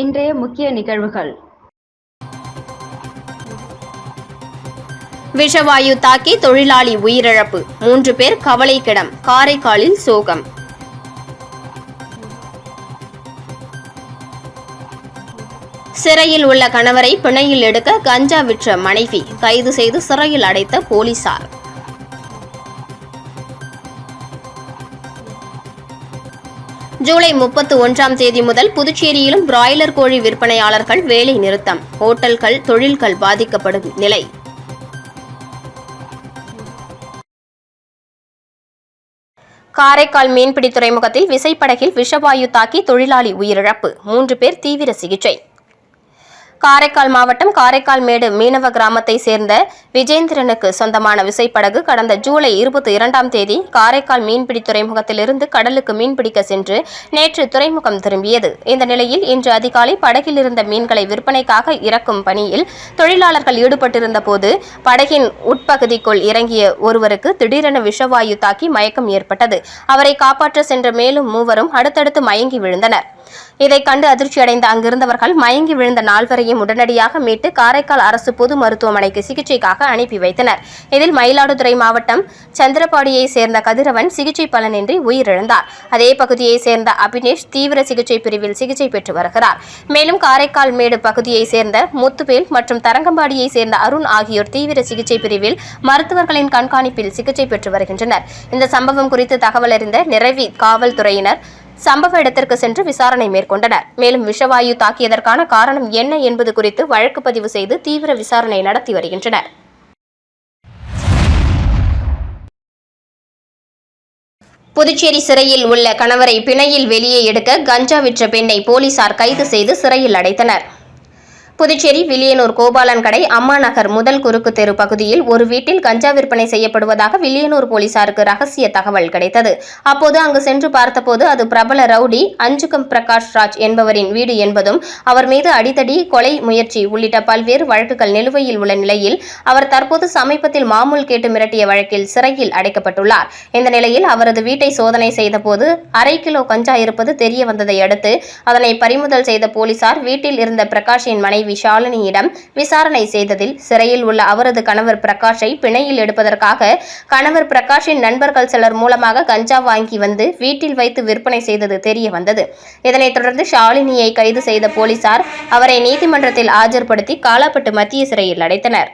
இன்றைய முக்கிய நிகழ்வுகள். விஷவாயு தாக்கி தொழிலாளி உயிரிழப்பு, 3 பேர் கவலைக்கிடம், காரைக்காலில் சோகம். சிறையில் உள்ள கணவரை பிணையில் எடுக்க கஞ்சா விற்ற மனைவி கைது செய்து சிறையில் அடைத்த போலீசார். ஜூலை 31ஆம் தேதி முதல் புதுச்சேரியிலும் பிராய்லர் கோழி விற்பனையாளர்கள் வேலை நிறுத்தம், ஓட்டல்கள் தொழில்கள் பாதிக்கப்படும் நிலை. காரைக்கால் மீன்பிடி துறைமுகத்தில் விசைப்படகில் விஷவாயு தாக்கி தொழிலாளி உயிரிழப்பு, 3 பேர் தீவிர சிகிச்சை. காரைக்கால் மாவட்டம் காரைக்கால் மேடு மீனவ கிராமத்தை சேர்ந்த விஜேந்திரனுக்கு சொந்தமான விசைப்படகு கடந்த ஜூலை 22ஆம் தேதி காரைக்கால் மீன்பிடி துறைமுகத்திலிருந்து கடலுக்கு மீன்பிடிக்க சென்று நேற்று துறைமுகம் திரும்பியது. இந்த நிலையில் இன்று அதிகாலை படகில் இருந்த மீன்களை விற்பனைக்காக இறக்கும் பணியில் தொழிலாளர்கள் ஈடுபட்டிருந்த போது படகின் உட்பகுதிக்குள் இறங்கிய ஒருவருக்கு திடீரென விஷவாயு தாக்கி மயக்கம் ஏற்பட்டது. அவரை காப்பாற்ற சென்ற மேலும் 3வரும் அடுத்தடுத்து மயங்கி விழுந்தனர். இதைக் கண்டு அதிர்ச்சியடைந்த அங்கிருந்தவர்கள் மயங்கி விழுந்த 4வரையும் உடனடியாக மீட்டு காரைக்கால் அரசு பொது மருத்துவமனைக்கு சிகிச்சைக்காக அனுப்பி வைத்தனர். இதில் மயிலாடுதுறை மாவட்டம் சந்திரபாடியை சேர்ந்த கதிரவன் சிகிச்சை பலனின்றி உயிரிழந்தார். அதே பகுதியை சேர்ந்த அபினேஷ் தீவிர சிகிச்சை பிரிவில் சிகிச்சை பெற்று வருகிறார். மேலும் காரைக்கால் மேடு பகுதியை சேர்ந்த முத்துவேல் மற்றும் தரங்கம்பாடியை சேர்ந்த அருண் ஆகியோர் தீவிர சிகிச்சை பிரிவில் மருத்துவர்களின் கண்காணிப்பில் சிகிச்சை பெற்று வருகின்றனர். இந்த சம்பவம் குறித்து தகவல் அறிந்த நிறைவி காவல்துறையினர் சம்பவ இடத்திற்கு சென்று விசாரணை மேற்கொண்டனர். மேலும் விஷவாயு தாக்கியதற்கான காரணம் என்ன என்பது குறித்து வழக்கு பதிவு செய்து தீவிர விசாரணை நடத்தி வருகின்றனர். புதுச்சேரி சிறையில் உள்ள கணவரை பிணையில் வெளியே எடுக்க கஞ்சா விற்ற பெண்ணை போலீசார் கைது செய்து சிறையில் அடைத்தனர். புதுச்சேரி வில்லியனூர் கோபாலன் கடை அம்மா நகர் முதல் குறுக்கு தெரு பகுதியில் ஒரு வீட்டில் கஞ்சா விற்பனை செய்யப்படுவதாக வில்லியனூர் போலீசாருக்கு ரகசிய தகவல் கிடைத்தது. அப்போது அங்கு சென்று பார்த்தபோது அது பிரபல ரவுடி அஞ்சுகம் பிரகாஷ் ராஜ் என்பவரின் வீடு என்பதும் அவர் மீது அடிதடி, கொலை முயற்சி உள்ளிட்ட பல்வேறு வழக்குகள் நிலுவையில் உள்ள நிலையில் அவர் தற்போது சமீபத்தில் மாமூல் கேட்டு மிரட்டிய வழக்கில் சிறையில் அடைக்கப்பட்டுள்ளார். இந்த நிலையில் அவரது வீட்டை சோதனை செய்தபோது 1/2 கிலோ கஞ்சா இருப்பது தெரிய வந்ததை அடுத்து அதனை பறிமுதல் செய்த போலீசார் வீட்டில் இருந்த பிரகாஷின் மனைவி ஷாலினியிடம் விசாரணை செய்ததில் சிறையில் உள்ள அவரது கணவர் பிரகாஷை பிணையில் எடுப்பதற்காக கணவர் பிரகாஷின் நண்பர்கள் சிலர் மூலமாக கஞ்சா வாங்கி வந்து வீட்டில் வைத்து விற்பனை செய்தது தெரிய வந்தது. இதனைத் தொடர்ந்து ஷாலினியை கைது செய்த போலீசார் அவரை நீதிமன்றத்தில் ஆஜர்படுத்தி காலாப்பட்டு மத்திய சிறையில் அடைத்தனர்.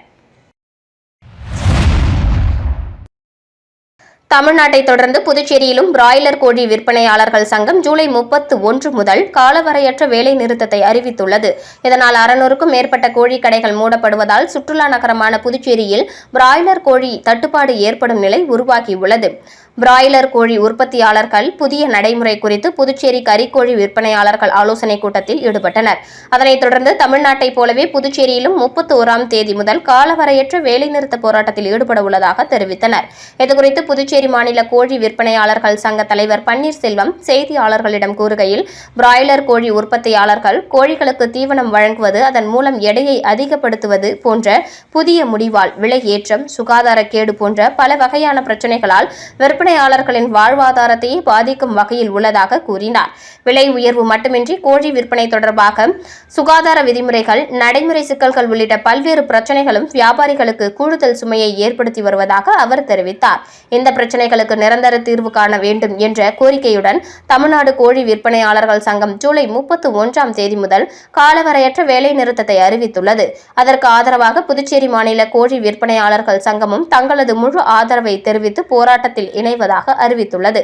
தமிழ்நாட்டை தொடர்ந்து புதுச்சேரியிலும் பிராய்லர் கோழி விற்பனையாளர்கள் சங்கம் ஜூலை 31 முதல் காலவரையற்ற வேலை நிறுத்தத்தை அறிவித்துள்ளது. இதனால் 600க்கும் மேற்பட்ட கோழி கடைகள் மூடப்படுவதால் சுற்றுலா நகரமான புதுச்சேரியில் பிராய்லர் கோழி தட்டுப்பாடு ஏற்படும் நிலை உருவாகியுள்ளது. பிராய்லர் கோழி உற்பத்தியாளர்கள் புதிய நடைமுறை குறித்து புதுச்சேரி கறிக்கோழி விற்பனையாளர்கள் ஆலோசனைக் கூட்டத்தில் ஈடுபட்டனர். அதனைத் தொடர்ந்து தமிழ்நாட்டைப் போலவே புதுச்சேரியிலும் 31ஆம் தேதி முதல் காலவரையற்ற வேலைநிறுத்த போராட்டத்தில் ஈடுபட உள்ளதாக தெரிவித்தனர். இதுகுறித்து புதுச்சேரி மாநில கோழி விற்பனையாளர்கள் சங்க தலைவர் பன்னீர்செல்வம் செய்தியாளர்களிடம் கூறுகையில், பிராய்லர் கோழி உற்பத்தியாளர்கள் கோழிகளுக்கு தீவனம் வழங்குவது, அதன் மூலம் எடையை அதிகப்படுத்துவது போன்ற புதிய முடிவால் விலை ஏற்றம், சுகாதாரக்கேடு போன்ற பல வகையான பிரச்சினைகளால் விற்பனையாளர்களின் வாழ்வாதாரத்தையே பாதிக்கும் வகையில் உள்ளதாக கூறினார். விலை உயர்வு மட்டுமின்றி கோழி விற்பனை தொடர்பாக சுகாதார விதிமுறைகள், நடைமுறை சிக்கல்கள் உள்ளிட்ட பல்வேறு பிரச்சினைகளும் வியாபாரிகளுக்கு கூடுதல் சுமையை ஏற்படுத்தி வருவதாக அவர் தெரிவித்தார். இந்த பிரச்சினைகளுக்கு நிரந்தர தீர்வு காண வேண்டும் என்ற கோரிக்கையுடன் தமிழ்நாடு கோழி விற்பனையாளர்கள் சங்கம் ஜூலை 31ஆம் தேதி முதல் காலவரையற்ற வேலை நிறுத்தத்தை அறிவித்துள்ளது. அதற்கு ஆதரவாக புதுச்சேரி மாநில கோழி விற்பனையாளர்கள் சங்கமும் தங்களது முழு ஆதரவை தெரிவித்து போராட்டத்தில் இணைவதாக அறிவித்துள்ளது.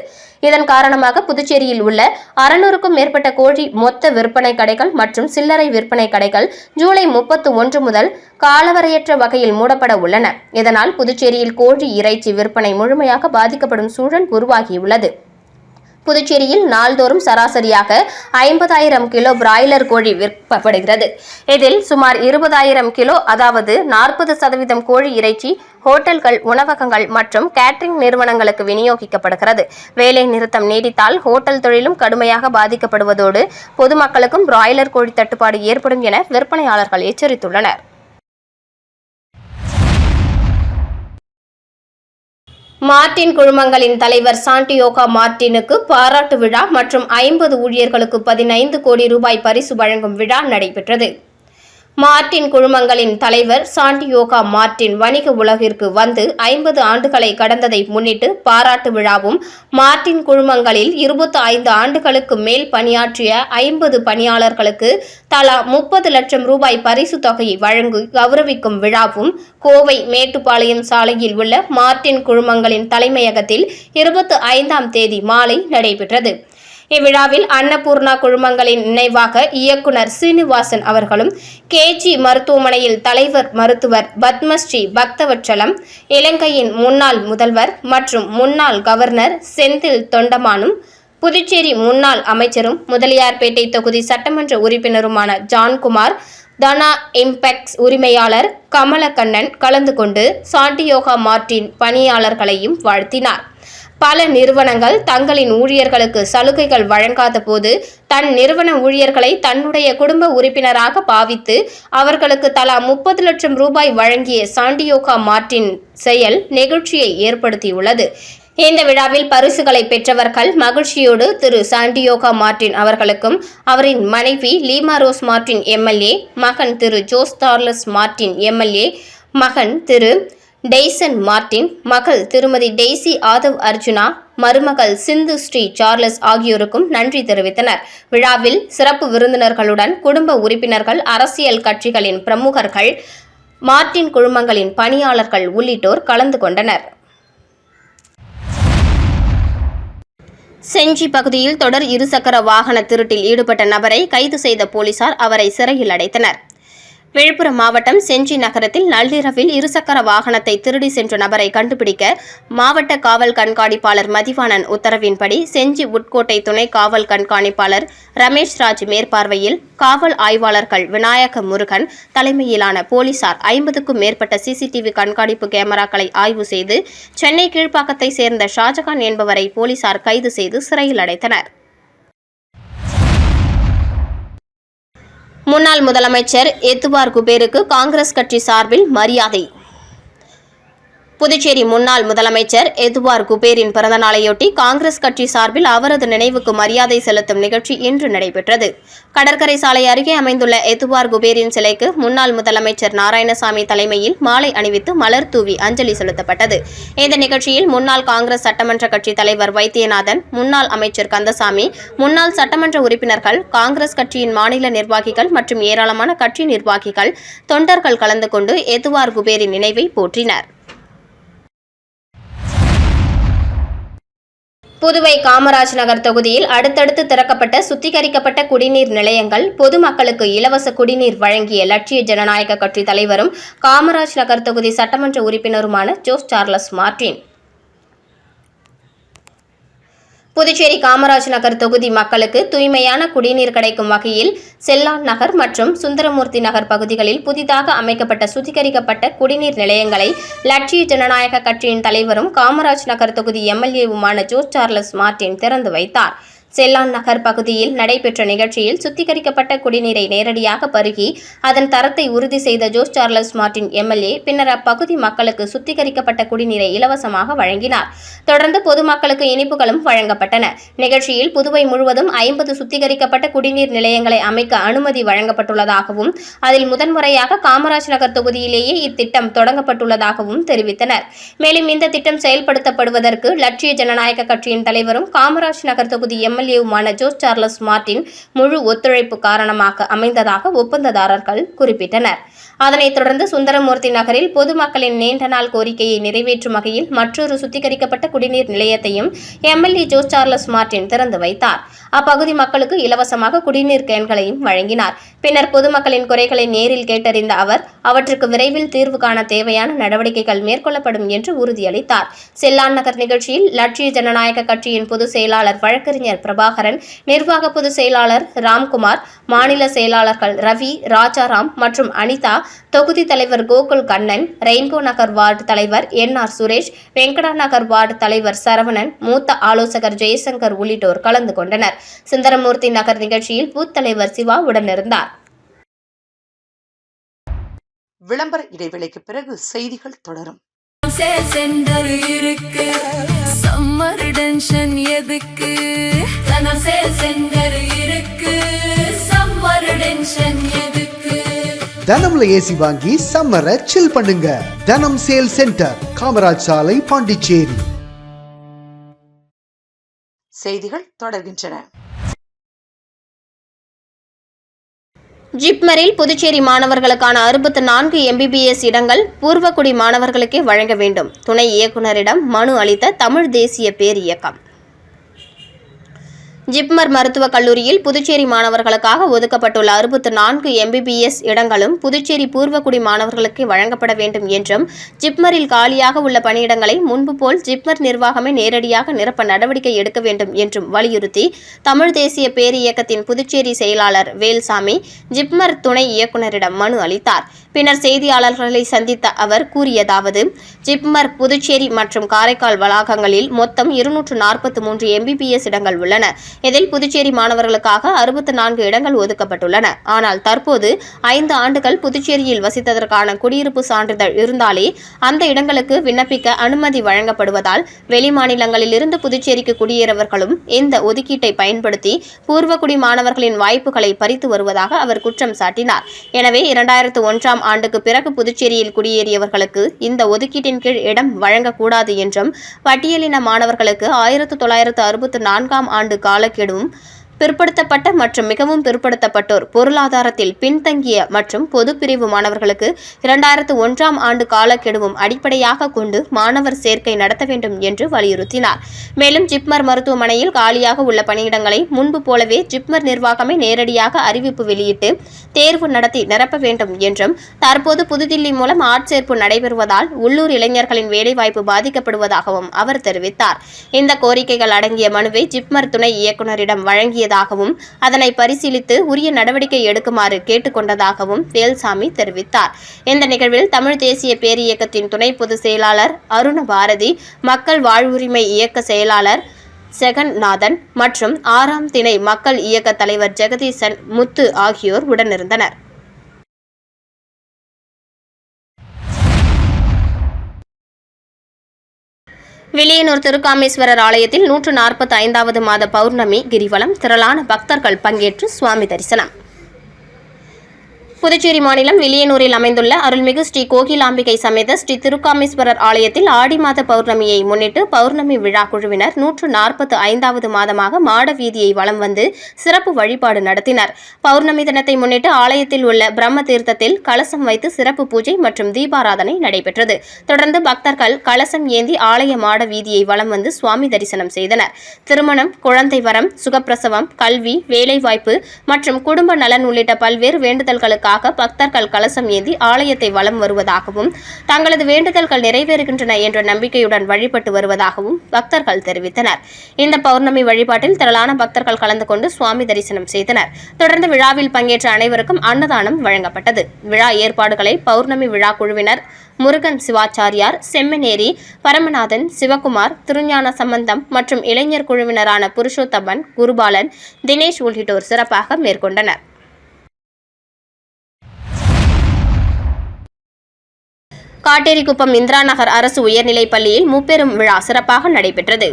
இதன் காரணமாக புதுச்சேரியில் உள்ள 600க்கும் மேற்பட்ட கோழி மொத்த விற்பனை கடைகள் மற்றும் சில்லறை விற்பனை கடைகள் ஜூலை 31 முதல் காலவரையற்ற வகையில் மூடப்பட உள்ளன. இதனால் புதுச்சேரியில் கோழி இறைச்சி விற்பனை முழுமையாக பாதிக்கப்படும் சூழல் உருவாகியுள்ளது. புதுச்சேரியில் நாள்தோறும் சராசரியாக 50,000 கிலோ பிராய்லர் கோழி விற்கப்படுகிறது. இதில் சுமார் 20,000 கிலோ, அதாவது 40% கோழி இறைச்சி ஹோட்டல்கள், உணவகங்கள் மற்றும் கேட்டரிங் நிறுவனங்களுக்கு விநியோகிக்கப்படுகிறது. வேலை நிறுத்தம் நீடித்தால் ஹோட்டல் தொழிலும் கடுமையாக பாதிக்கப்படுவதோடு பொதுமக்களுக்கும் பிராய்லர் கோழி தட்டுப்பாடு ஏற்படும் என விற்பனையாளர்கள் எச்சரித்துள்ளனர். மார்டின் குழுமங்களின் தலைவர் சாண்டியோகா மார்டினுக்கு பாராட்டு விழா மற்றும் 50 ஊழியர்களுக்கு 15 கோடி ரூபாய் பரிசு வழங்கும் விழா நடைபெற்றது. மார்டின் குழுமங்களின் தலைவர் சாண்டியோகா மார்டின் வணிக உலகிற்கு வந்து 50 ஆண்டுகளை கடந்ததை முன்னிட்டு பாராட்டு விழாவும், மார்டின் குழுமங்களில் 25 ஆண்டுகளுக்கு மேல் பணியாற்றிய 50 பணியாளர்களுக்கு தலா 30 லட்சம் ரூபாய் பரிசு தொகையை வழங்கி கௌரவிக்கும் விழாவும் கோவை மேட்டுப்பாளையம் சாலையில் உள்ள மார்டின் குழுமங்களின் தலைமையகத்தில் 25ஆம் தேதி மாலை நடைபெற்றது. இவ்விழாவில் அன்னபூர்ணா குழுமங்களின் நினைவாக இயக்குநர் சீனிவாசன் அவர்களும், KG மருத்துவமனையில் தலைவர் மருத்துவர் பத்மஸ்ரீ பக்தவச்சலம், இலங்கையின் முன்னாள் முதல்வர் மற்றும் முன்னாள் கவர்னர் செந்தில் தொண்டமானும், புதுச்சேரி முன்னாள் அமைச்சரும் முதலியார்பேட்டை தொகுதி சட்டமன்ற உறுப்பினருமான ஜான்குமார், தனா இம்பெக்ஸ் உரிமையாளர் கமலக்கண்ணன் கலந்து கொண்டு சாண்டியோகா மார்டின் பணியாளர்களையும் வாழ்த்தினார். பல நிறுவனங்கள் தங்களின் ஊழியர்களுக்கு சலுகைகள் வழங்காத போது தன் நிறுவன ஊழியர்களை தன்னுடைய குடும்ப உறுப்பினராக பாவித்து அவர்களுக்கு தலா 30 லட்சம் ரூபாய் வழங்கிய சாண்டியோகா மார்டின் செயல் நெகிழ்ச்சியை ஏற்படுத்தியுள்ளது. இந்த விழாவில் பரிசுகளை பெற்றவர்கள் மகிழ்ச்சியோடு திரு சாண்டியோகா மார்டின் அவர்களுக்கும், அவரின் மனைவி லீமா ரோஸ் மார்டின் MLA, மகன் திரு ஜோஸ் சார்லஸ் மார்டின் MLA, மகன் திரு டெய்சன் மார்டின், மகள் திருமதி டெய்சி ஆதவ் அர்ஜுனா, மருமகள் சிந்து ஸ்ரீ சார்லஸ் ஆகியோருக்கும் நன்றி தெரிவித்தனர். விழாவில் சிறப்பு விருந்தினர்களுடன் குடும்ப உறுப்பினர்கள், அரசியல் கட்சிகளின் பிரமுகர்கள், மார்டின் குழுமங்களின் பணியாளர்கள் உள்ளிட்டோர் கலந்து கொண்டனர். செஞ்சி பகுதியில் தொடர் இருசக்கர வாகன திருட்டில் ஈடுபட்ட நபரை கைது செய்த போலீசார் அவரை சிறையில் அடைத்தனர். விழுப்புரம் மாவட்டம் செஞ்சி நகரத்தில் நள்ளிரவில் இருசக்கர வாகனத்தை திருடி சென்ற நபரை கண்டுபிடிக்க மாவட்ட காவல் கண்காணிப்பாளர் மதிவாணன் உத்தரவின்படி செஞ்சி உட்கோட்டை துணை காவல் கண்காணிப்பாளர் ரமேஷ் ராஜ் மேற்பார்வையில் காவல் ஆய்வாளர்கள் விநாயக முருகன் தலைமையிலான போலீசார் 50க்கும் மேற்பட்ட CCTV கண்காணிப்பு கேமராக்களை ஆய்வு செய்து சென்னை கீழ்ப்பாக்கத்தை சேர்ந்த ஷாஜகான் என்பவரை போலீசார் கைது செய்து சிறையில் அடைத்தனர். முன்னாள் முதலமைச்சர் எத்துவார் குபேருக்கு காங்கிரஸ் கட்சி சார்பில் மரியாதை. புதுச்சேரி முன்னாள் முதலமைச்சர் எத்துவார் குபேரின் பிறந்தநாளையொட்டி காங்கிரஸ் கட்சி சார்பில் அவரது நினைவுக்கு மரியாதை செலுத்தும் நிகழ்ச்சி இன்று நடைபெற்றது. கடற்கரை சாலை அருகே அமைந்துள்ள எத்துவார் குபேரின் சிலைக்கு முன்னாள் முதலமைச்சர் நாராயணசாமி தலைமையில் மாலை அணிவித்து மலர் தூவி அஞ்சலி செலுத்தப்பட்டது. இந்த நிகழ்ச்சியில் முன்னாள் காங்கிரஸ் சட்டமன்ற கட்சி தலைவர் வைத்தியநாதன், முன்னாள் அமைச்சர் கந்தசாமி, முன்னாள் சட்டமன்ற உறுப்பினர்கள், காங்கிரஸ் கட்சியின் மாநில நிர்வாகிகள் மற்றும் ஏராளமான கட்சி நிர்வாகிகள், தொண்டர்கள் கலந்து கொண்டு எத்துவார் குபேரின் நினைவை போற்றினர். புதுவை காமராஜ் நகர் தொகுதியில் அடுத்தடுத்து திறக்கப்பட்ட சுத்திகரிக்கப்பட்ட குடிநீர் நிலையங்கள், பொதுமக்களுக்கு இலவச குடிநீர் வழங்கிய லட்சிய ஜனநாயக கட்சி தலைவரும் காமராஜ் நகர் தொகுதி சட்டமன்ற உறுப்பினருமான ஜோஸ் சார்லஸ் மார்டின். புதுச்சேரி காமராஜ் நகர் தொகுதி மக்களுக்கு தூய்மையான குடிநீர் கிடைக்கும் வகையில் செல்லான் நகர் மற்றும் சுந்தரமூர்த்தி நகர் பகுதிகளில் புதிதாக அமைக்கப்பட்ட சுத்திகரிக்கப்பட்ட குடிநீர் நிலையங்களை லட்சிய ஜனநாயக கட்சியின் தலைவரும் காமராஜ் நகர் தொகுதி MLAவுமான ஜோஸ் சார்லஸ் மார்டின் திறந்து வைத்தார். செல்லான் நகர் பகுதியில் நடைபெற்ற நிகழ்ச்சியில் சுத்திகரிக்கப்பட்ட குடிநீரை நேரடியாக பருகி அதன் தரத்தை உறுதி செய்த ஜோஸ் சார்லஸ் மார்டின் MLA பின்னர் அப்பகுதி மக்களுக்கு சுத்திகரிக்கப்பட்ட குடிநீரை இலவசமாக வழங்கினார். தொடர்ந்து பொதுமக்களுக்கு இனிப்புகளும் வழங்கப்பட்டன. நிகழ்ச்சியில் புதுவை முழுவதும் 50 சுத்திகரிக்கப்பட்ட குடிநீர் நிலையங்களை அமைக்க அனுமதி வழங்கப்பட்டுள்ளதாகவும், அதில் முதன்முறையாக காமராஜ் நகர் தொகுதியிலேயே இத்திட்டம் தொடங்கப்பட்டுள்ளதாகவும் தெரிவித்தனர். மேலும் இந்த திட்டம் செயல்படுத்தப்படுவதற்கு லட்சிய ஜனநாயக கட்சியின் தலைவரும் காமராஜ் நகர் தொகுதி MLAவுமான ஜோஸ் சார்லஸ் மார்டின் முழு ஒத்துழைப்பு காரணமாக அமைந்ததாக ஒப்பந்ததாரர்கள் குறிப்பிட்டனர். அதனைத் தொடர்ந்து சுந்தரமூர்த்தி நகரில் பொதுமக்களின் நீண்ட நாள் கோரிக்கையை நிறைவேற்றும் வகையில் மற்றொரு சுத்திகரிக்கப்பட்ட குடிநீர் நிலையத்தையும் MLA ஜோஸ் சார்லஸ் மார்டின் திறந்து வைத்தார். அப்பகுதி மக்களுக்கு இலவசமாக குடிநீர் கேன்களையும் வழங்கினார். பின்னர் பொதுமக்களின் குறைகளை நேரில் கேட்டறிந்த அவர் அவற்றுக்கு விரைவில் தீர்வு காண தேவையான நடவடிக்கைகள் மேற்கொள்ளப்படும் என்று உறுதியளித்தார். செல்லான் நகர் நிகழ்ச்சியில் லட்சிய ஜனநாயக கட்சியின் பொதுச் செயலாளர் வழக்கறிஞர் பிரபாகரன், நிர்வாக பொதுச் செயலாளர் ராம்குமார், மாநில செயலாளர்கள் ரவி, ராஜாராம் மற்றும் அனிதா, தொகுதி தலைவர் கோகுல் கண்ணன், ரெயின்போ நகர் வார்டு தலைவர் NR சுரேஷ், வெங்கடா நகர் வார்டு தலைவர் சரவணன், மூத்த ஆலோசகர் ஜெயசங்கர் உள்ளிட்டோர் கலந்து கொண்டனர். சுந்தரமூர்த்தி நகர் நிகழ்ச்சியில் பூத் தலைவர் சிவா உடனிருந்தார். விளம்பர இடைவேளைக்கு பிறகு செய்திகள் தொடரும். தனம் சேல் சென்டர் இருக்கு, சம்மர் டென்ஷன் எதுக்கு? தனம் சேல் சென்டர் இருக்கு, சம்மர் டென்ஷன் எதுக்கு? தனம்ல ஏசி வாங்கி சம்மரை சில் பண்ணுங்க. தனம் சேல் சென்டர், காமராஜ் சாலை, பாண்டிச்சேரி. செய்திகள் தொடர்கின்றன. ஜிப்மரில் புதுச்சேரி மாணவர்களுக்கான 64 MBBS இடங்கள் பூர்வக்குடி மாணவர்களுக்கே வழங்க வேண்டும். துணை இயக்குநரிடம் மனு அளித்த தமிழ் தேசிய பேரியக்கம். ஜிப்மர் மருத்துவக் கல்லூரியில் புதுச்சேரி மாணவர்களுக்காக ஒதுக்கப்பட்டுள்ள 64 MBBS இடங்களும் புதுச்சேரி பூர்வக்குடி மாணவர்களுக்கு வழங்கப்பட வேண்டும் என்றும், ஜிப்மரில் காலியாக உள்ள பணியிடங்களை முன்பு போல் ஜிப்மர் நிர்வாகமே நேரடியாக நிரப்ப நடவடிக்கை எடுக்க வேண்டும் என்றும் வலியுறுத்தி தமிழ் தேசிய பேரியக்கத்தின் புதுச்சேரி செயலாளர் வேல்சாமி ஜிப்மர் துணை இயக்குநரிடம் மனு அளித்தார். பின்னர் செய்தியாளர்களை சந்தித்த அவர் கூறியதாவது: ஜிப்மர் புதுச்சேரி மற்றும் காரைக்கால் வளாகங்களில் மொத்தம் 243 MBBS இடங்கள் உள்ளன. இதில் புதுச்சேரி மாணவர்களுக்காக 64 இடங்கள் ஒதுக்கப்பட்டுள்ளன. ஆனால் தற்போது 5 ஆண்டுகள் புதுச்சேரியில் வசித்ததற்கான குடியிருப்பு சான்றிதழ் இருந்தாலே அந்த இடங்களுக்கு விண்ணப்பிக்க அனுமதி வழங்கப்படுவதால் வெளிமாநிலங்களிலிருந்து புதுச்சேரிக்கு குடியேறவர்களும் இந்த ஒதுக்கீட்டை பயன்படுத்தி பூர்வக்குடி மாணவர்களின் வாய்ப்புகளை பறித்து வருவதாக அவர் குற்றம் சாட்டினார். எனவே 2001ஆம் ஆண்டுக்கு பிறகு புதுச்சேரியில் குடியேறியவர்களுக்கு இந்த ஒதுக்கீட்டின் கீழ் இடம் வழங்கக்கூடாது என்றும், பட்டியலின மாணவர்களுக்கு 1964ஆம் ஆண்டு காலக்கெடுவும் பிற்படுத்தப்பட்ட மற்றும் மிகவும் பிற்படுத்தப்பட்டோர், பொருளாதாரத்தில் பின்தங்கிய மற்றும் பொதுப்பிரிவு மாணவர்களுக்கு 2001ஆம் ஆண்டு காலக்கெடுவும் அடிப்படையாக கொண்டு மாணவர் சேர்க்கை நடத்த வேண்டும் என்று வலியுறுத்தினார். மேலும் ஜிப்மர் மருத்துவமனையில் காலியாக உள்ள பணியிடங்களை முன்பு போலவே ஜிப்மர் நிர்வாகமே நேரடியாக அறிவிப்பு வெளியிட்டு தேர்வு நடத்தி நிரப்ப வேண்டும் என்றும், தற்போது புதுதில்லி மூலம் ஆட்சேர்ப்பு நடைபெறுவதால் உள்ளூர் இளைஞர்களின் வேலைவாய்ப்பு பாதிக்கப்படுவதாகவும் அவர் தெரிவித்தார். இந்த கோரிக்கைகள் அடங்கிய மனுவை ஜிப்மர் துணை இயக்குநரிடம் வழங்கியதாகவும், அதனை பரிசீலித்து உரிய நடவடிக்கை எடுக்குமாறு கேட்டுக் கொண்டதாகவும் வேல்சாமி தெரிவித்தார். இந்த நிகழ்வில் தமிழ் தேசிய பேரியக்கத்தின் துணை பொதுச் செயலாளர் அருணபாரதி, மக்கள் வாழ்வுரிமை இயக்க செயலாளர் ஜெகநாதன் மற்றும் 6ஆம் திணை மக்கள் இயக்க தலைவர் ஜெகதீசன், முத்து ஆகியோர் உடனிருந்தனர். வில்லியனூர் திருக்காமேஸ்வரர் ஆலயத்தில் 145வது மாத பௌர்ணமி கிரிவலம், திரளான பக்தர்கள் பங்கேற்று சுவாமி தரிசனம். புதுச்சேரி மாநிலம் வில்லியனூரில் அமைந்துள்ள அருள்மிகு ஸ்ரீ கோகிலாம்பிகை சமேத ஸ்ரீ திருக்காமேஸ்வரர் ஆலயத்தில் ஆடி மாத பௌர்ணமியை முன்னிட்டு பௌர்ணமி விழா குழுவினர் 145வது மாதமாக மாட வீதியை வலம் வந்து சிறப்பு வழிபாடு நடத்தினர். பௌர்ணமி தினத்தை முன்னிட்டு ஆலயத்தில் உள்ள பிரம்ம தீர்த்தத்தில் கலசம் வைத்து சிறப்பு பூஜை மற்றும் தீபாராதனை நடைபெற்றது. தொடர்ந்து பக்தர்கள் கலசம் ஏந்தி ஆலய மாட வீதியை வலம் வந்து சுவாமி தரிசனம் செய்தனர். திருமணம், குழந்தை வரம், சுகப்பிரசவம், கல்வி, வேலைவாய்ப்பு மற்றும் குடும்ப நலன் உள்ளிட்ட பல்வேறு வேண்டுதல்களுக்காக பக்தர்கள் கலசம் ஏந்தி ஆலயத்தை வலம் வருவதாகவும், தங்களது வேண்டுதல்கள் நிறைவேறுகின்றன என்ற நம்பிக்கையுடன் வழிபட்டு வருவதாகவும் பக்தர்கள் தெரிவித்தனர். இந்த பௌர்ணமி வழிபாட்டில் திரளான பக்தர்கள் கலந்து கொண்டு சுவாமி தரிசனம் செய்தனர். தொடர்ந்து விழாவில் பங்கேற்ற அனைவருக்கும் அன்னதானம் வழங்கப்பட்டது. விழா ஏற்பாடுகளை பௌர்ணமி விழா குழுவினர் முருகன் சிவாச்சாரியார், செம்மனேரி பரமநாதன், சிவகுமார், திருஞான சம்பந்தம் மற்றும் இளைஞர் குழுவினரான புருஷோத்தமன், குருபாலன், தினேஷ் உள்ளிட்டோர் சிறப்பாக மேற்கொண்டனர். காட்டேரிக்குப்பம் இந்திரா நகர் அரசு உயர்நிலைப் பள்ளியில் முப்பெரும் விழா சிறப்பாக நடைபெற்றது.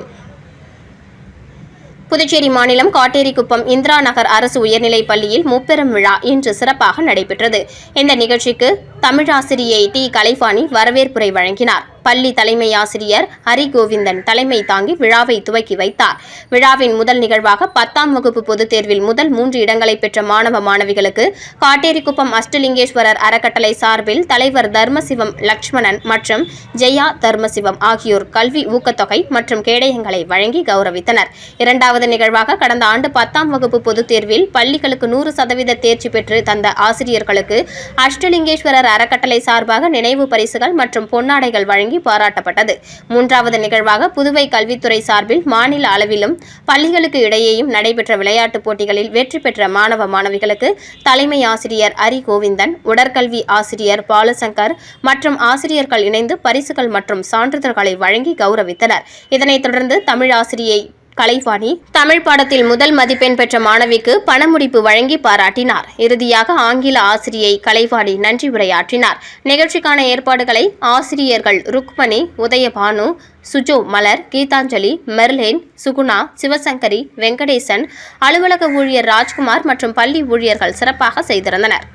புதுச்சேரி மாநிலம் காட்டேரிக்குப்பம் இந்திரா நகர் அரசு உயர்நிலைப் பள்ளியில் முப்பெரும் விழா இன்று சிறப்பாக நடைபெற்றது. இந்த நிகழ்ச்சிக்கு தமிழாசிரியை டி. கலைவாணி வரவேற்புரை வழங்கினார். பள்ளி தலைமை ஆசிரியர் ஹரிகோவிந்தன் தலைமை தாங்கி விழாவை துவக்கி வைத்தார். விழாவின் முதல் நிகழ்வாக 10ஆம் வகுப்பு பொதுத் தேர்வில் முதல் 3 இடங்களை பெற்ற மாணவ மாணவிகளுக்கு காட்டேரிக்குப்பம் அஷ்டலிங்கேஸ்வரர் அறக்கட்டளை சார்பில் தலைவர் தர்மசிவம் லட்சுமணன் மற்றும் ஜெயா தர்மசிவம் ஆகியோர் கல்வி ஊக்கத்தொகை மற்றும் கேடயங்களை வழங்கி கௌரவித்தனர். 2வது நிகழ்வாக கடந்த ஆண்டு 10ஆம் வகுப்பு பொதுத் தேர்வில் பள்ளிகளுக்கு 100% தேர்ச்சி பெற்று தந்த ஆசிரியர்களுக்கு அஷ்டலிங்கேஸ்வரர் அறக்கட்டளை சார்பாக நினைவு பரிசுகள் மற்றும் பொன்னாடைகள் வழங்கி பாராட்டப்பட்டது. 3வது நிகழ்வாக புதுவை கல்வித்துறை சார்பில் மாநில அளவிலும் பள்ளிகளுக்கு இடையேயும் நடைபெற்ற விளையாட்டுப் போட்டிகளில் வெற்றி பெற்ற மாணவ மாணவிகளுக்கு தலைமை ஆசிரியர் ஹரி கோவிந்தன், உடற்கல்வி ஆசிரியர் பாலசங்கர் மற்றும் ஆசிரியர்கள் இணைந்து பரிசுகள் மற்றும் சான்றிதழ்களை வழங்கி கௌரவித்தனர். இதனைத் தொடர்ந்து தமிழ் ஆசிரியை கலைவாணி தமிழ் பாடத்தில் முதல் மதிப்பெண் பெற்ற மாணவிக்கு பணமுடிப்பு வழங்கி பாராட்டினார். இறுதியாக ஆங்கில ஆசிரியை கலைவாணி நன்றி உரையாற்றினார். நிகழ்ச்சிக்கான ஏற்பாடுகளை ஆசிரியர்கள் ருக்மணி, உதயபானு, சுஜோ, மலர், கீதாஞ்சலி, மெர்லின், சுகுணா, சிவசங்கரி, வெங்கடேசன், அலுவலக ஊழியர் ராஜ்குமார் மற்றும் பள்ளி ஊழியர்கள் சிறப்பாக செய்திருந்தனர்.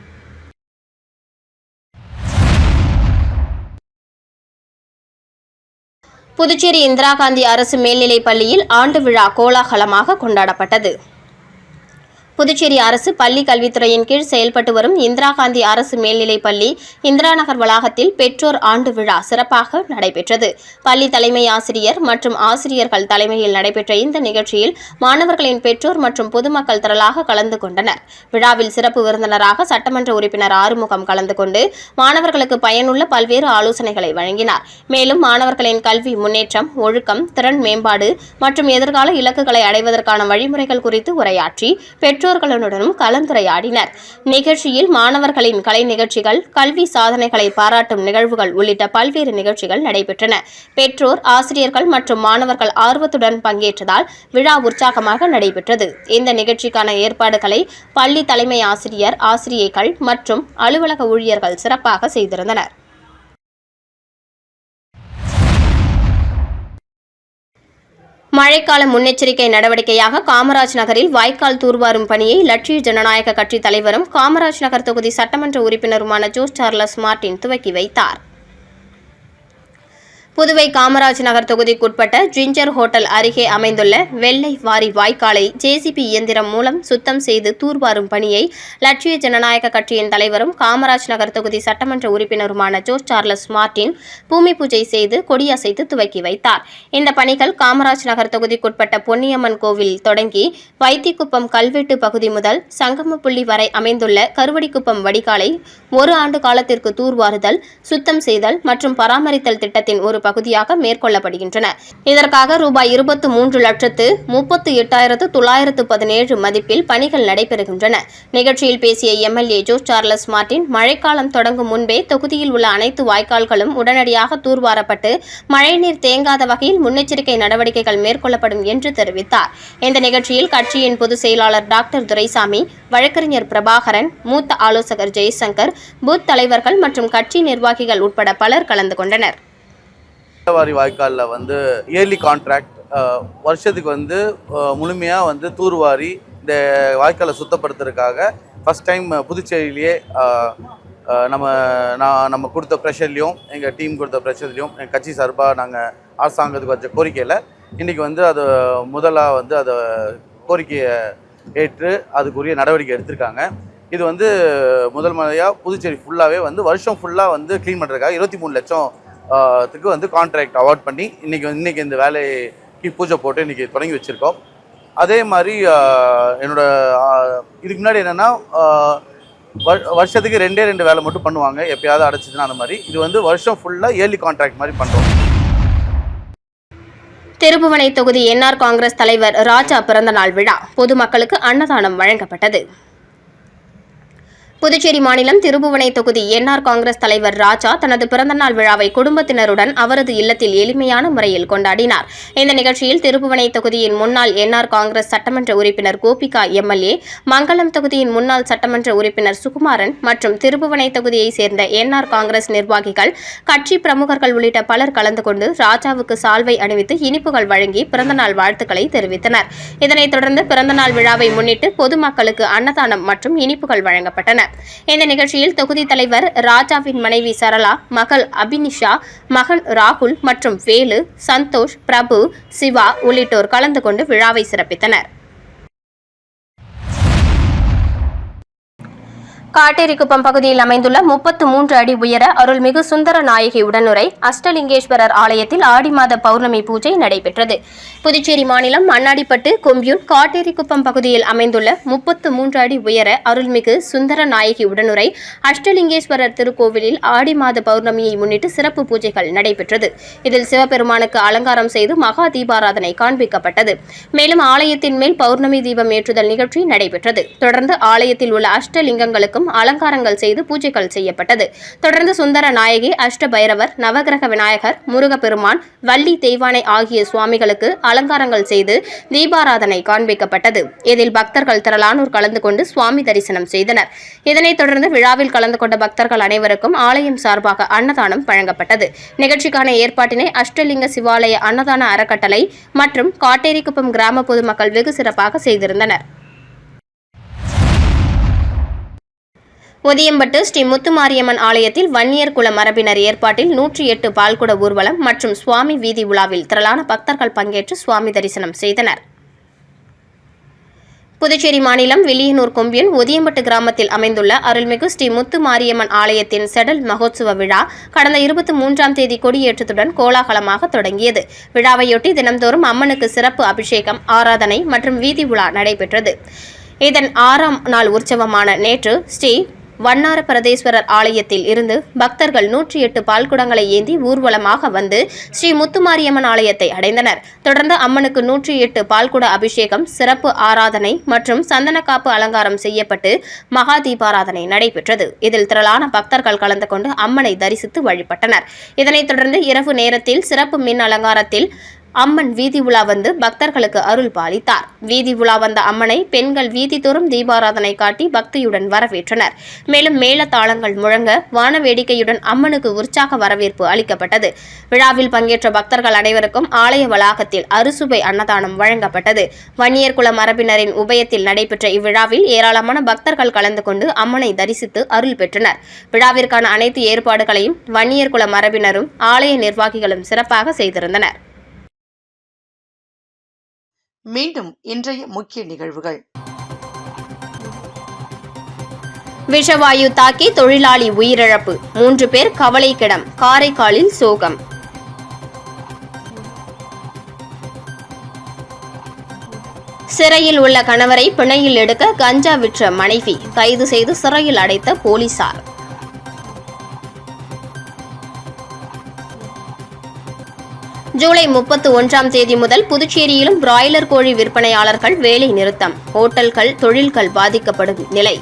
புதுச்சேரி இந்திரா காந்தி அரசு மேல்நிலைப் பள்ளியில் ஆண்டு விழா கோலாகலமாக கொண்டாடப்பட்டது. புதுச்சேரி அரசு பள்ளி கல்வித்துறையின் கீழ் செயல்பட்டு வரும் இந்திரா காந்தி அரசு மேல்நிலைப் பள்ளி இந்திரா நகர் வளாகத்தில் பெற்றோர் ஆண்டு விழா சிறப்பாக நடைபெற்றது. பள்ளி தலைமை ஆசிரியர் மற்றும் ஆசிரியர்கள் தலைமையில் நடைபெற்ற இந்த நிகழ்ச்சியில் மாணவர்களின் பெற்றோர் மற்றும் பொதுமக்கள் திரளாக கலந்து கொண்டனர். விழாவில் சிறப்பு விருந்தினராக சட்டமன்ற உறுப்பினர் ஆறுமுகம் கலந்து கொண்டு மாணவர்களுக்கு பயனுள்ள பல்வேறு ஆலோசனைகளை வழங்கினார். மேலும் மாணவர்களின் கல்வி முன்னேற்றம், ஒழுக்கம், திறன் மேம்பாடு மற்றும் எதிர்கால இலக்குகளை அடைவதற்கான வழிமுறைகள் குறித்து உரையாற்றி பெற்றோர்களுடனும் கலந்துரையாடினர். நிகழ்ச்சியில் மாணவர்களின் கலை நிகழ்ச்சிகள், கல்வி சாதனைகளை பாராட்டும் நிகழ்வுகள் உள்ளிட்ட பல்வேறு நிகழ்ச்சிகள் நடைபெற்றன. பெற்றோர், ஆசிரியர்கள் மற்றும் மாணவர்கள் ஆர்வத்துடன் பங்கேற்றதால் விழா உற்சாகமாக நடைபெற்றது. இந்த நிகழ்ச்சிக்கான ஏற்பாடுகளை பள்ளி தலைமை ஆசிரியர், ஆசிரியைகள் மற்றும் அலுவலக ஊழியர்கள் சிறப்பாக செய்திருந்தனர். மழைக்கால முன்னெச்சரிக்கை நடவடிக்கையாக காமராஜ் நகரில் வாய்க்கால் தூர்வாரும் பணியை லட்சிய ஜனநாயக கட்சி தலைவரும் காமராஜ் நகர் தொகுதி சட்டமன்ற உறுப்பினருமான ஜோஸ் சார்லஸ் மார்டின் துவக்கி வைத்தார். புதுவை காமராஜ் நகர் தொகுதிக்குட்பட்ட ஜிஞ்சர் ஹோட்டல் அருகே அமைந்துள்ள வெள்ளை வாரி வாய்க்காலை ஜேசிபி இயந்திரம் மூலம் சுத்தம் செய்து தூர்வாரும் பணியை லட்சிய ஜனநாயக கட்சியின் தலைவரும் காமராஜ் நகர் தொகுதி சட்டமன்ற உறுப்பினருமான ஜோஸ் சார்லஸ் மார்டின் பூமி பூஜை செய்து கொடியசைத்து துவக்கி வைத்தார். இந்த பணிகள் காமராஜ் நகர் தொகுதிக்குட்பட்ட பொன்னியம்மன் கோவில் தொடங்கி வைத்திக்குப்பம் கல்வெட்டு பகுதி முதல் சங்கமப்புள்ளி வரை அமைந்துள்ள கருவடிக்குப்பம் வடிகாலை 1 ஆண்டு காலத்திற்கு தூர்வாறுதல், சுத்தம் செய்தல் மற்றும் பராமரித்தல் திட்டத்தின் ஒரு பகுதியாக மேற்கொள்ளப்படுகின்றன. இதற்காக ரூபாய் 23,38,917 மதிப்பில் பணிகள் நடைபெறுகின்றன. நிகழ்ச்சியில் பேசிய எம்எல்ஏ ஜோஸ் சார்லஸ் மார்டின், மழைக்காலம் தொடங்கும் முன்பே தொகுதியில் உள்ள அனைத்து வாய்க்கால்களும் உடனடியாக தூர்வாரப்பட்டு மழைநீர் தேங்காத வகையில் முன்னெச்சரிக்கை நடவடிக்கைகள் மேற்கொள்ளப்படும் என்று தெரிவித்தார். இந்த நிகழ்ச்சியில் கட்சியின் பொதுச் செயலாளர் டாக்டர் துரைசாமி, வழக்கறிஞர் பிரபாகரன், மூத்த ஆலோசகர் ஜெய்சங்கர், பூத் தலைவர்கள் மற்றும் கட்சி நிர்வாகிகள் உட்பட பலர் கலந்து கொண்டனர். வாய்க்காலில் இயர்லி கான்ட்ராக்ட் வருஷத்துக்கு முழுமையாக தூர்வாரி இந்த வாய்க்காலை சுத்தப்படுத்துறதுக்காக ஃபஸ்ட் டைம் புதுச்சேரியிலேயே நம்ம கொடுத்த ப்ரெஷர்லையும், எங்கள் டீம் கொடுத்த ப்ரெஷர்லையும், எங்கள் கட்சி சார்பாக நாங்கள் அரசாங்கத்துக்கு வச்ச கோரிக்கையில் இன்றைக்கி அது முதலாக அதை கோரிக்கையை ஏற்று அதுக்குரிய நடவடிக்கை எடுத்திருக்காங்க. இது முதல் முறையாக புதுச்சேரி ஃபுல்லாகவே வருஷம் ஃபுல்லாக க்ளீன் பண்ணுறதுக்காக 23 லட்சத்துக்கு கான்ட்ராக்ட் அவார்ட் பண்ணி இன்றைக்கி இந்த வேலைக்கு பூஜை போட்டு இன்றைக்கி தொடங்கி வச்சுருக்கோம். அதே மாதிரி இதுக்கு முன்னாடி என்னென்னா வருஷத்துக்கு 2 வேலை மட்டும் பண்ணுவாங்க, எப்பயாவது அடைச்சிதுன்னா அந்த மாதிரி. இது வருஷம் ஃபுல்லாக இயர்லி கான்ட்ராக்ட் மாதிரி பண்ணுறோம். திருபுவனை தொகுதி என்ஆர் காங்கிரஸ் தலைவர் ராஜா பிறந்தநாள் விழா பொதுமக்களுக்கு அன்னதானம் வழங்கப்பட்டது. புதுச்சேரி மாநிலம் திருபுவனை தொகுதி என்ஆர் காங்கிரஸ் தலைவர் ராஜா தனது பிறந்தநாள் விழாவை குடும்பத்தினருடன் அவரது இல்லத்தில் எளிமையான முறையில் கொண்டாடினார். இந்த நிகழ்ச்சியில் திருபுவனை தொகுதியின் முன்னாள் என்ஆர் காங்கிரஸ் சட்டமன்ற உறுப்பினர் கோபிகா எம்எல்ஏ, மங்கலம் தொகுதியின் முன்னாள் சட்டமன்ற உறுப்பினர் சுகுமாரன் மற்றும் திருபுவனை தொகுதியைச் சேர்ந்த என்ஆர் காங்கிரஸ் நிர்வாகிகள், கட்சி பிரமுகர்கள் உள்ளிட்ட பலர் கலந்து கொண்டு ராஜாவுக்கு சால்வை அணிவித்து இனிப்புகள் வழங்கி பிறந்தநாள் வாழ்த்துக்களை தெரிவித்தனர். இதனைத் தொடர்ந்து பிறந்தநாள் விழாவை முன்னிட்டு பொதுமக்களுக்கு அன்னதானம் மற்றும் இனிப்புகள் வழங்கப்பட்டன. இந்த நிகழ்ச்சியில் தொகுதி தலைவர் ராஜாவின் மனைவி சரளா, மகள் அபினிஷா, மகன் ராகுல் மற்றும் வேலு, சந்தோஷ், பிரபு, சிவா உள்ளிட்டோர் கலந்து கொண்டு விழாவை சிறப்பித்தனர். காட்டேரிக்குப்பம் பகுதியில் அமைந்துள்ள 33 அடி உயர அருள்மிகு சுந்தர நாயகி உடனுரை அஷ்டலிங்கேஸ்வரர் ஆலயத்தில் ஆடி மாத பௌர்ணமி பூஜை நடைபெற்றது. புதுச்சேரி மாநிலம் மண்ணாடிப்பட்டு கொம்யூன் காட்டேரிக்குப்பம் பகுதியில் அமைந்துள்ள 33 அடி உயர அருள்மிகு சுந்தர நாயகி உடனுரை அஷ்டலிங்கேஸ்வரர் திருக்கோவிலில் ஆடி மாத பௌர்ணமியை முன்னிட்டு சிறப்பு பூஜைகள் நடைபெற்றது. இதில் சிவபெருமானுக்கு அலங்காரம் செய்து மகா தீபாராதனை காண்பிக்கப்பட்டது. மேலும் ஆலயத்தின் மேல் பௌர்ணமி தீபம் ஏற்றுதல் நிகழ்ச்சி நடைபெற்றது. தொடர்ந்து ஆலயத்தில் உள்ள அஷ்டலிங்கங்களுக்கும் அனைவருக்கும் அலங்காரங்கள் செய்து பூஜைகள் செய்யப்பட்டது. தொடர்ந்து சுந்தர நாயகி, அஷ்ட பைரவர், நவகிரக விநாயகர், முருகப்பெருமான், வள்ளி தெய்வானை ஆகிய சுவாமிகளுக்கு அலங்காரங்கள் செய்து தீபாராதனை காண்பிக்கப்பட்டது. இதில் பக்தர்கள் திரளானோர் கலந்து கொண்டு சுவாமி தரிசனம் செய்தனர். இதனைத் தொடர்ந்து விழாவில் கலந்து கொண்ட பக்தர்கள் அனைவருக்கும் ஆலயம் சார்பாக அன்னதானம் வழங்கப்பட்டது. நிகழ்ச்சிக்கான ஏற்பாட்டினை அஷ்டலிங்க சிவாலய அன்னதான அறக்கட்டளை மற்றும் காட்டேரிக்குப்பம் கிராம பொதுமக்கள் வெகு சிறப்பாக செய்திருந்தனர். உதியம்பட்டு ஸ்ரீ முத்துமாரியம்மன் ஆலயத்தில் வன்னியர் குல மரபினர் ஏற்பாட்டில் 108 பால்குட ஊர்வலம் மற்றும் சுவாமி வீதி உலாவில் திரளான பக்தர்கள் பங்கேற்று சுவாமி தரிசனம் செய்தனர். புதுச்சேரி மாநிலம் வில்லியனூர் கொம்பியன் உதியம்பட்டு கிராமத்தில் அமைந்துள்ள அருள்மிகு ஸ்ரீ முத்துமாரியம்மன் ஆலயத்தின் செடல் மகோத்சவ விழா கடந்த 23ஆம் தேதி கொடியேற்றத்துடன் கோலாகலமாக தொடங்கியது. விழாவையொட்டி தினம்தோறும் அம்மனுக்கு சிறப்பு அபிஷேகம், ஆராதனை மற்றும் வீதி உலா நடைபெற்றது. இதன் 6ஆம் நாள் உற்சவமான நேற்று ஸ்ரீ வண்ணார பிரதேஸ்வரர் ஆலயத்தில் இருந்து பக்தர்கள் 108 பால்குடங்களை ஏந்தி ஊர்வலமாக வந்து ஸ்ரீ முத்துமாரியம்மன் ஆலயத்தை அடைந்தனர். தொடர்ந்து அம்மனுக்கு 108 பால்குட அபிஷேகம், சிறப்பு ஆராதனை மற்றும் சந்தனக்காப்பு அலங்காரம் செய்யப்பட்டு மகா தீபாராதனை நடைபெற்றது. இதில் திரளான பக்தர்கள் கலந்து கொண்டு அம்மனை தரிசித்து வழிபட்டனர். இதனைத் தொடர்ந்து இரவு நேரத்தில் சிறப்பு மின் அலங்காரத்தில் அம்மன் வீதி உலா வந்து பக்தர்களுக்கு அருள் பாலித்தார். வீதி உலா வந்த அம்மனை பெண்கள் வீதி தோறும் தீபாராதனை காட்டி பக்தியுடன் வரவேற்றனர். மேலும் மேளதாளங்கள் முழங்க வான வேடிக்கையுடன் அம்மனுக்கு உற்சாக வரவேற்பு அளிக்கப்பட்டது. விழாவில் பங்கேற்ற பக்தர்கள் அனைவருக்கும் ஆலய வளாகத்தில் அறுசுவை அன்னதானம் வழங்கப்பட்டது. வன்னியர் குல மரபினரின் உபயத்தில் நடைபெற்ற இவ்விழாவில் ஏராளமான பக்தர்கள் கலந்து கொண்டு அம்மனை தரிசித்து அருள் பெற்றனர். விழாவிற்கான அனைத்து ஏற்பாடுகளையும் வன்னியர் குல மரபினரும் ஆலய நிர்வாகிகளும் சிறப்பாக செய்திருந்தனர். மீண்டும் இன்றைய முக்கிய நிகழ்வுகள். விஷவாயு தாக்கி தொழிலாளி உயிரிழப்பு, 3 பேர் கவலைக்கிடம், காரைக்காலில் சோகம். சிறையில் உள்ள கணவரை பிணையில் எடுக்க கஞ்சா விற்ற மனைவி கைது செய்து சிறையில் அடைத்த போலீசார். ஜூலை 31ஆம் தேதி முதல் புதுச்சேரியிலும் பிராய்லர் கோழி விற்பனையாளர்கள் வேலை நிறுத்தம், ஓட்டல்கள், தொழில்கள் பாதிக்கப்படும் நிலை.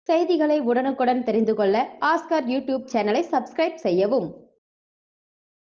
செய்திகளை உடனுக்குடன் தெரிந்து கொள்ள ஆஸ்கார் யூடியூப் சேனலை சப்ஸ்கிரைப் செய்யவும்.